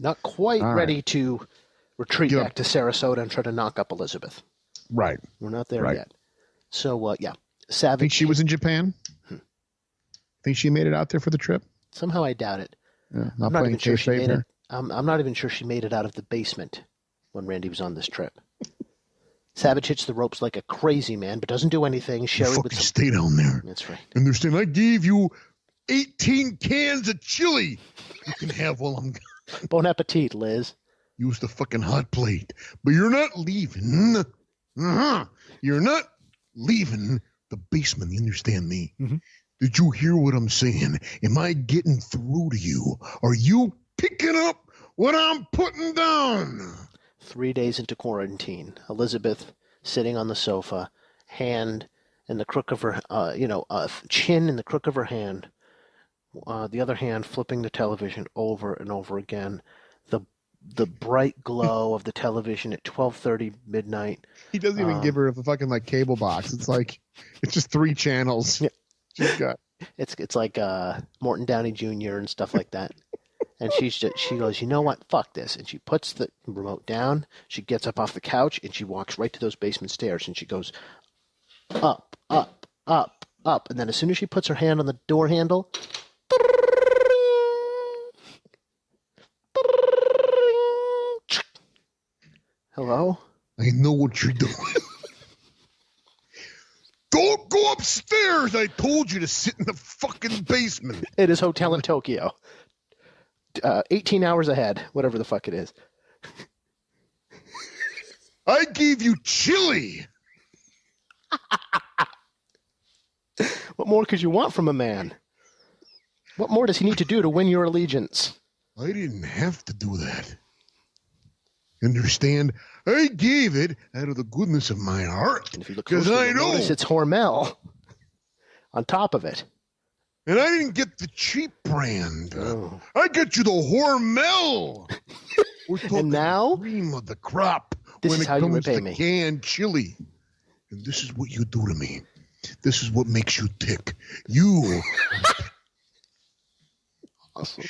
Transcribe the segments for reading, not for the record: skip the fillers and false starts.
Not quite All ready right. to retreat back to Sarasota and try to knock up Elizabeth. Right. We're not there yet. So, yeah. Savage. Think she was in Japan? Think she made it out there for the trip? Somehow I doubt it. Yeah, I'm not even sure she made it. I'm not even sure she made it out of the basement when Randy was on this trip. Savage hits the ropes like a crazy man, but doesn't do anything. Sherry with stay down there. That's right. Understand? I gave you 18 cans of chili. You can have while I'm gone. Bon appetit, Liz. Use the fucking hot plate. But you're not leaving. You're not leaving the basement. You understand me? Mm-hmm. Did you hear what I'm saying? Am I getting through to you? Are you picking up what I'm putting down? 3 days into quarantine, Elizabeth sitting on the sofa, hand in the crook of her, chin in the crook of her hand, the other hand flipping the television over and over again. The bright glow of the television at 12:30 midnight. He doesn't even give her a fucking like cable box. It's like it's just 3 channels. Yeah. She's got. It's like Morton Downey Jr. and stuff like that. And she goes, you know what? Fuck this. And she puts the remote down. She gets up off the couch and she walks right to those basement stairs. And she goes up, up, up, up. And then as soon as she puts her hand on the door handle, hello? I know what you're doing. Don't go upstairs. I told you to sit in the fucking basement. It is Hotel in Tokyo. 18 hours ahead, whatever the fuck it is. I gave you chili. What more could you want from a man? What more does he need to do to win your allegiance? I didn't have to do that. Understand? I gave it out of the goodness of my heart. And if you look closely, I know it's Hormel on top of it. And I didn't get the cheap brand. Oh. I got you the Hormel. We're talking and now, cream of the crop this when is it how comes you repay to me. Canned chili. And this is what you do to me. This is what makes you tick. You. Awesome.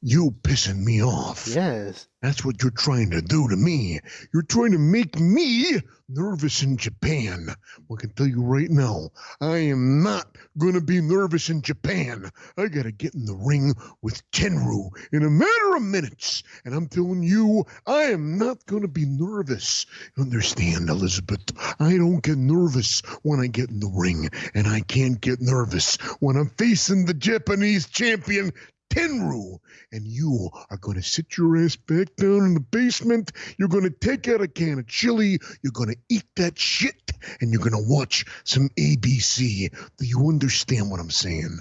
You pissing me off. Yes. That's what you're trying to do to me. You're trying to make me nervous in Japan. Well, I can tell you right now, I am not going to be nervous in Japan. I got to get in the ring with Tenru in a matter of minutes. And I'm telling you, I am not going to be nervous. Understand, Elizabeth? I don't get nervous when I get in the ring. And I can't get nervous when I'm facing the Japanese champion, Tenru, and you are going to sit your ass back down in the basement. You're going to take out a can of chili. You're going to eat that shit, and you're going to watch some ABC. Do you understand what I'm saying?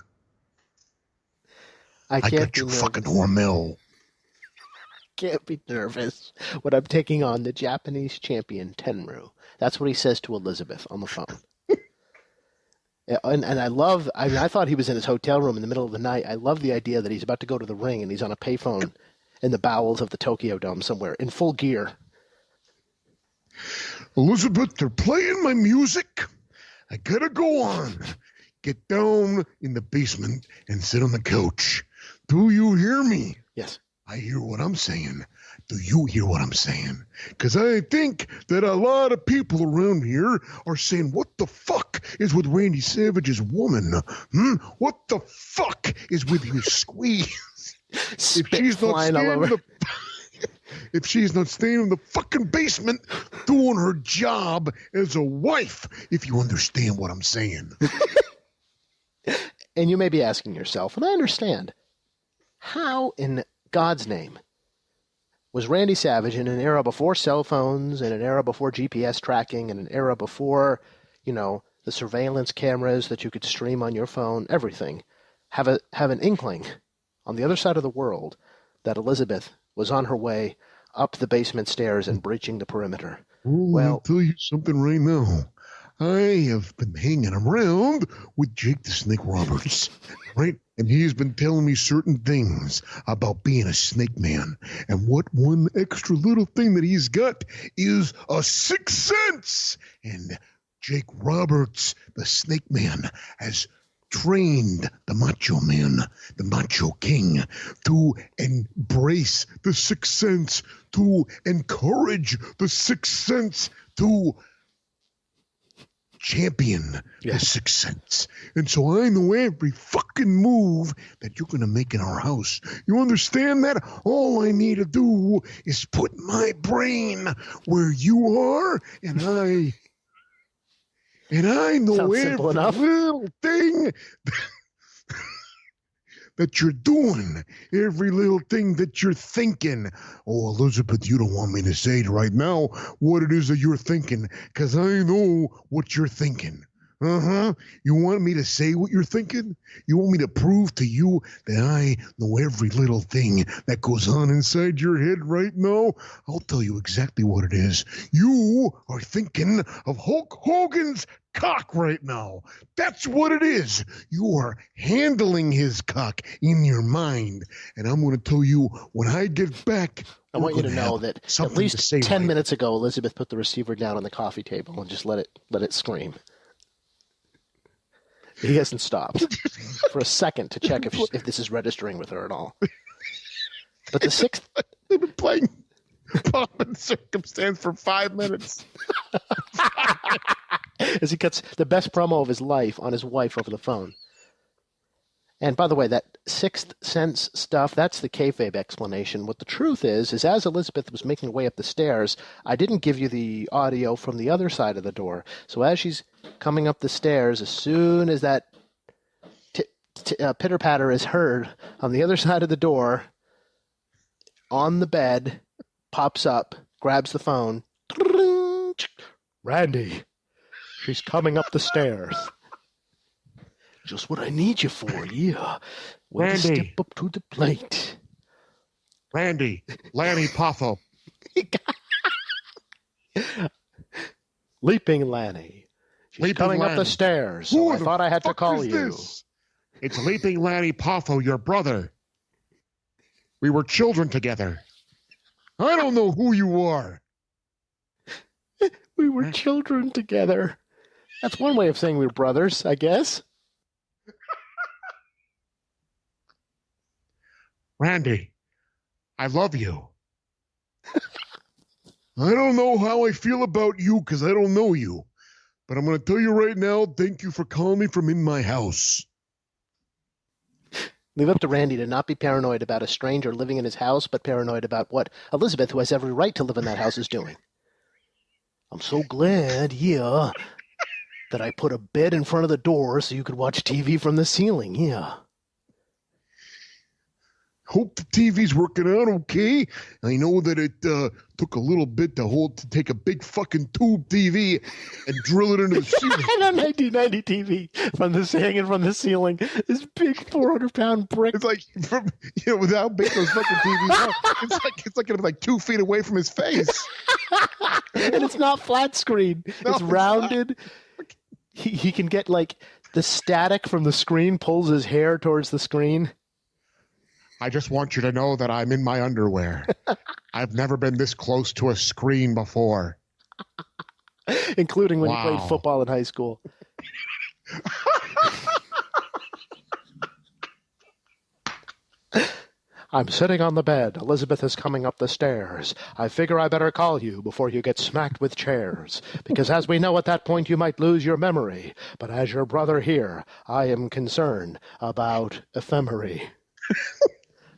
I got your fucking Hormel. Can't be nervous when I'm taking on the Japanese champion, Tenru. That's what he says to Elizabeth on the phone. And I thought he was in his hotel room in the middle of the night. I love the idea that he's about to go to the ring and he's on a payphone in the bowels of the Tokyo Dome somewhere in full gear. Elizabeth, they're playing my music. I gotta go on. Get down in the basement and sit on the couch. Do you hear me? Yes. I hear what I'm saying. Do you hear what I'm saying? Because I think that a lot of people around here are saying, what the fuck is with Randy Savage's woman? What the fuck is with your squeeze? If she's not staying in the fucking basement doing her job as a wife, if you understand what I'm saying. And you may be asking yourself, and I understand, how in God's name was Randy Savage in an era before cell phones, in an era before GPS tracking, in an era before, the surveillance cameras that you could stream on your phone, everything, have an inkling on the other side of the world that Elizabeth was on her way up the basement stairs and breaching the perimeter? I'll tell you something right now. I have been hanging around with Jake the Snake Roberts, right? And he's been telling me certain things about being a snake man. And what one extra little thing that he's got is a sixth sense. And Jake Roberts, the snake man, has trained the macho man, the macho king, to embrace the sixth sense, to encourage the sixth sense, to champion the sixth sense. And so I know every fucking move that you're going to make in our house. You understand that? All I need to do is put my brain where you are, and I know Sounds every simple enough. little thing that you're doing, every little thing that you're thinking. Oh, Elizabeth, you don't want me to say it right now what it is that you're thinking, because I know what you're thinking. You want me to say what you're thinking? You want me to prove to you that I know every little thing that goes on inside your head right now? I'll tell you exactly what it is. You are thinking of Hulk Hogan's cock right now. That's what it is. You are handling his cock in your mind. And I'm going to tell you, when I get back, I want you to know that at least 10 minutes ago, Elizabeth put the receiver down on the coffee table and just let it scream. He hasn't stopped for a second to check if this is registering with her at all. But the sixth... They've been playing Pomp and Circumstance for 5 minutes. As he cuts the best promo of his life on his wife over the phone. And by the way, that sixth sense stuff, that's the kayfabe explanation. What the truth is as Elizabeth was making her way up the stairs, I didn't give you the audio from the other side of the door. So as she's coming up the stairs, as soon as that pitter-patter is heard on the other side of the door, on the bed, pops up, grabs the phone. Randy, she's coming up the stairs. Just what I need you for, yeah. Way to step up to the plate. Lanny Poffo. Leaping Lanny. She's coming up the stairs, so I thought I had to call you. It's Leaping Lanny Poffo, your brother. We were children together. I don't know who you are. We were children together. That's one way of saying we were brothers, I guess. Randy, I love you. I don't know how I feel about you because I don't know you. But I'm going to tell you right now, thank you for calling me from in my house. Leave up to Randy to not be paranoid about a stranger living in his house, but paranoid about what Elizabeth, who has every right to live in that house, is doing. I'm so glad, yeah, that I put a bed in front of the door so you could watch TV from the ceiling, yeah. Hope the TV's working out okay. I know that it took a little bit to take a big fucking tube TV and drill it into the ceiling. And a 1990 TV hanging from the ceiling. This big 400-pound brick. It's like, with how big those fucking TVs are, it's like 2 feet away from his face. And it's not flat screen. No, it's rounded. He can get like the static from the screen pulls his hair towards the screen. I just want you to know that I'm in my underwear. I've never been this close to a screen before. Including when you played football in high school. I'm sitting on the bed. Elizabeth is coming up the stairs. I figure I better call you before you get smacked with chairs. Because as we know, at that point you might lose your memory. But as your brother here, I am concerned about ephemery.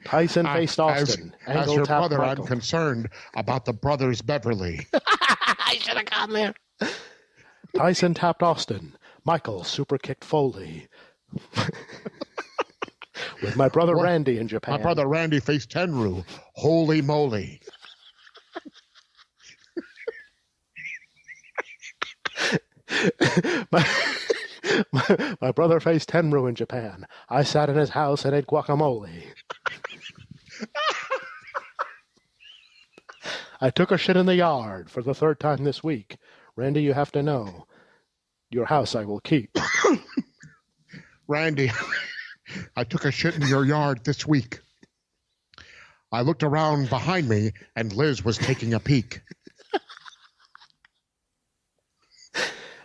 Tyson faced Austin. As your brother, Michael. I'm concerned about the brothers Beverly. I should have gone there. Tyson tapped Austin. Michael super kicked Foley. With my brother Randy in Japan. My brother Randy faced Tenru. Holy moly. My brother faced Tenru in Japan. I sat in his house and ate guacamole. I took a shit in the yard for the 3rd time this week. Randy, you have to know. Your house I will keep. Randy, I took a shit in your yard this week. I looked around behind me and Liz was taking a peek.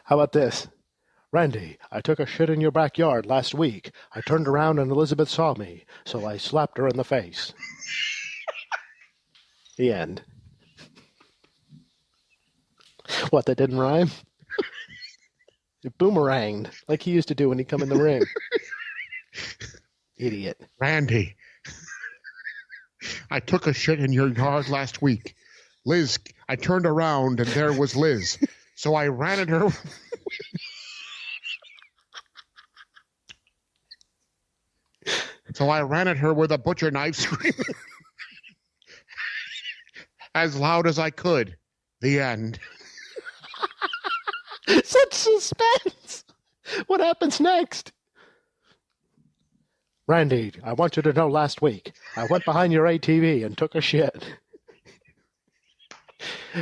How about this? Randy, I took a shit in your backyard last week. I turned around and Elizabeth saw me, so I slapped her in the face. The end. What, that didn't rhyme? It boomeranged, like he used to do when he'd come in the ring. Idiot. Randy, I took a shit in your yard last week. Liz, I turned around and there was Liz. So I ran at her. So I ran at her with a butcher knife, screaming as loud as I could. The end. Such suspense. What happens next? Randy, I want you to know last week, I went behind your ATV and took a shit.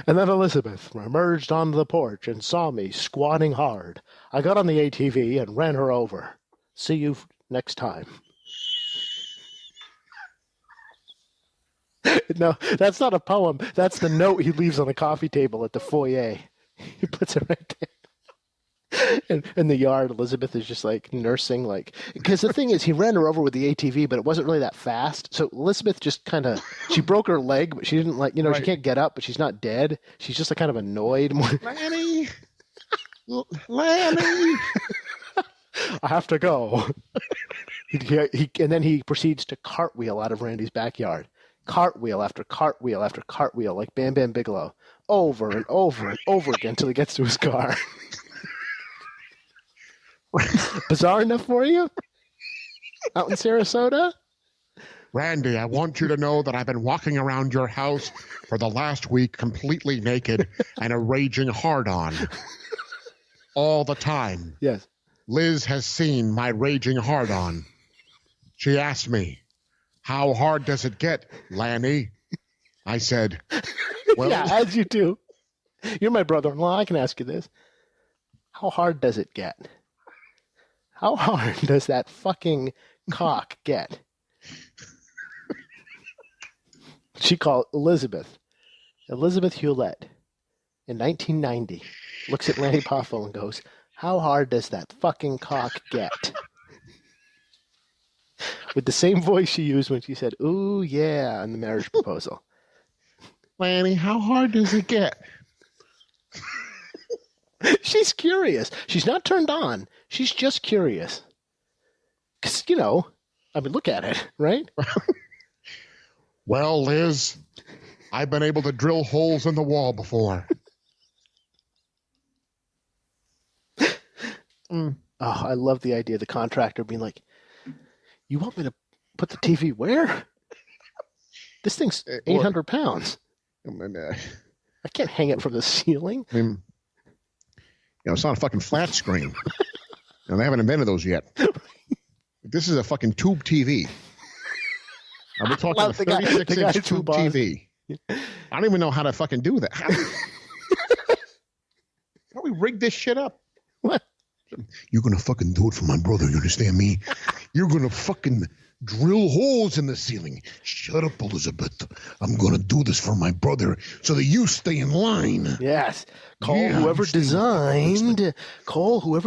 And then Elizabeth emerged onto the porch and saw me squatting hard. I got on the ATV and ran her over. See you next time. No, that's not a poem. That's the note he leaves on the coffee table at the foyer. He puts it right there. And in the yard, Elizabeth is just like nursing, like, because the thing is, he ran her over with the ATV, but it wasn't really that fast. So Elizabeth just kind of, she broke her leg, but she didn't like, right. She can't get up, but she's not dead. She's just like kind of annoyed. Lanny! Lanny! I have to go. And then he proceeds to cartwheel out of Randy's backyard. Cartwheel after cartwheel after cartwheel, like Bam Bam Bigelow, over and over and over again until he gets to his car. Bizarre enough for you? Out in Sarasota? Randy, I want you to know that I've been walking around your house for the last week completely naked and a raging hard-on. All the time. Yes. Liz has seen my raging hard-on. She asked me, how hard does it get, Lanny? I said, well... Yeah, as you do. You're my brother-in-law. I can ask you this. How hard does it get? How hard does that fucking cock get? She called Elizabeth Hewlett in 1990, looks at Lanny Poffo and goes, how hard does that fucking cock get? With the same voice she used when she said, ooh, yeah, on the marriage proposal. Lanny, how hard does it get? She's curious. She's not turned on. She's just curious. Because, I mean, look at it, right? Well, Liz, I've been able to drill holes in the wall before. Oh, I love the idea of the contractor being like, you want me to put the TV where? This thing's 800 pounds. I can't hang it from the ceiling. I mean, it's not a fucking flat screen. They haven't invented those yet. This is a fucking tube TV. We're talking a 36-inch tube TV. I don't even know how to fucking do that. How do we rig this shit up? What? You're going to fucking do it for my brother. You understand me? You're going to fucking drill holes in the ceiling. Shut up, Elizabeth. I'm going to do this for my brother so that you stay in line. Yes. Call whoever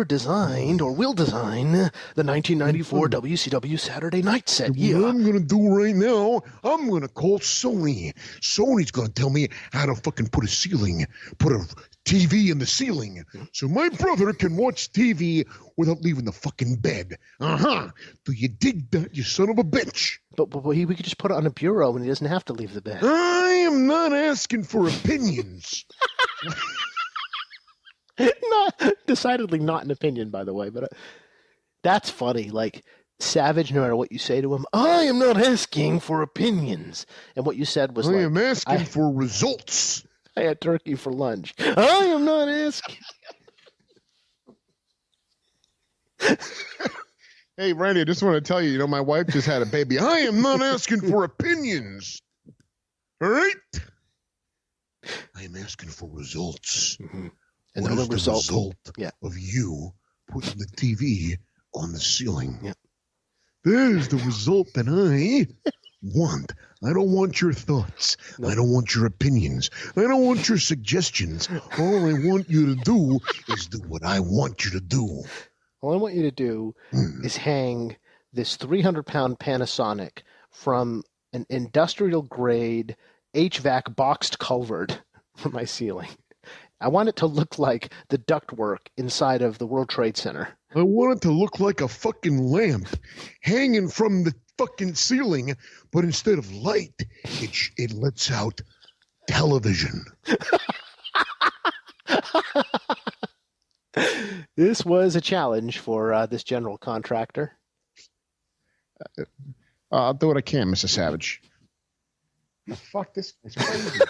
designed or will design the 1994 WCW Saturday Night Set. Yeah. What I'm going to do right now, I'm going to call Sony. Sony's going to tell me how to fucking put a TV in the ceiling so my brother can watch TV without leaving the fucking bed. Do you dig that, you son of a bitch? But we could just put it on a bureau and he doesn't have to leave the bed. I am not asking for opinions. Decidedly not an opinion, by the way, but that's funny. Like, Savage, no matter what you say to him, I am not asking for opinions. And what you said was I am asking for results. I had turkey for lunch. I am not asking. Hey, Randy, I just want to tell you, my wife just had a baby. I am not asking for opinions. All right? I am asking for results. Mm-hmm. And what is the result of you putting the TV on the ceiling? Yeah. There's the result that I want. I don't want your thoughts. Nope. I don't want your opinions. I don't want your suggestions. All I want you to do is do what I want you to do. All I want you to do is hang this 300-pound Panasonic from an industrial-grade HVAC boxed culvert from my ceiling. I want it to look like the ductwork inside of the World Trade Center. I want it to look like a fucking lamp hanging from the fucking ceiling, but instead of light, it lets out television. This was a challenge for this general contractor. I'll do what I can, Mr. Savage. Fuck, this is crazy.